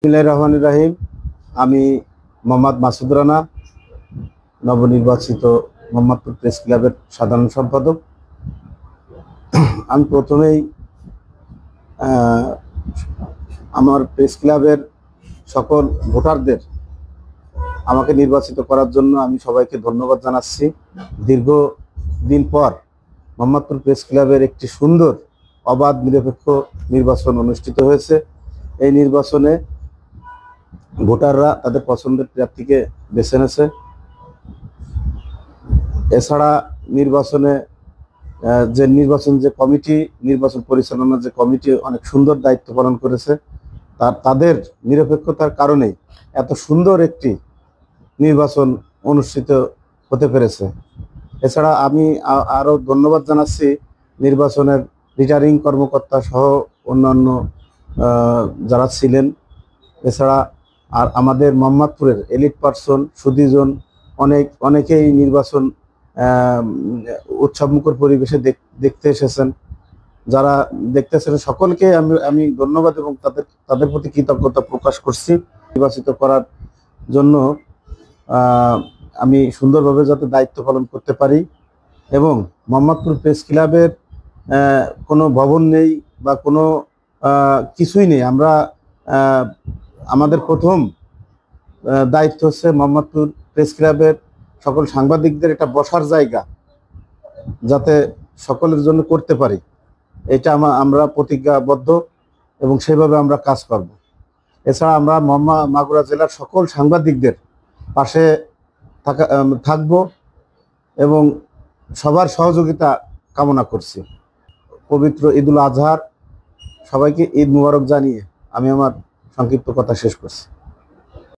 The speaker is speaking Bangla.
বিসমিল্লাহির রহমানির রহিম। আমি মোহাম্মদ মাসুদ রানা, নবনির্বাচিত মোহাম্মদপুর প্রেস ক্লাবের সাধারণ সম্পাদক। আমি প্রথমেই আমার প্রেস ক্লাবের সকল ভোটারদের আমাকে নির্বাচিত করার জন্য আমি সবাইকে ধন্যবাদ জানাচ্ছি। দীর্ঘদিন পর মোহাম্মদপুর প্রেস ক্লাবের একটি সুন্দর অবাধ নিরপেক্ষ নির্বাচন অনুষ্ঠিত হয়েছে। এই নির্বাচনে ভোটাররা তাদের পছন্দের প্রার্থীকে বেছে নিয়েছে। এছাড়া নির্বাচনে যে কমিটি, নির্বাচন পরিচালনার যে কমিটি অনেক সুন্দর দায়িত্ব পালন করেছে। তাদের নিরপেক্ষতার কারণে এত সুন্দর একটি নির্বাচন অনুষ্ঠিত হতে পেরেছে। এছাড়া আমি আরও ধন্যবাদ জানাচ্ছি নির্বাচনের রিটার্নিং কর্মকর্তা সহ অন্যান্য যারা ছিলেন। এছাড়া আর আমাদের মোহাম্মদপুরের এলিট পার্সন, সুধীজন অনেকেই নির্বাচন উৎসবমুখর পরিবেশে দেখতে এসেছেন। যারা দেখতেছেন সকলকে আমি ধন্যবাদ এবং তাদের প্রতি কৃতজ্ঞতা প্রকাশ করছি। নির্বাচিত করার জন্য আমি সুন্দরভাবে যাতে দায়িত্ব পালন করতে পারি। এবং মোহাম্মদপুর প্রেস ক্লাবের কোনো ভবন নেই বা কোনো কিছুই নেই। আমাদের প্রথম দায়িত্ব হচ্ছে মোহাম্মদপুর প্রেস ক্লাবের সকল সাংবাদিকদের একটা বসার জায়গা যাতে সকলের জন্য করতে পারি, এটা আমরা প্রতিজ্ঞাবদ্ধ এবং সেভাবে আমরা কাজ করব। এছাড়া আমরা মাগুরা জেলার সকল সাংবাদিকদের পাশে থাকব এবং সবার সহযোগিতা কামনা করছি। পবিত্র ঈদুল আজহার সবাইকে ঈদ মুবারক জানিয়ে আমি আমার সংক্ষিপ্ত কথা শেষ করছি।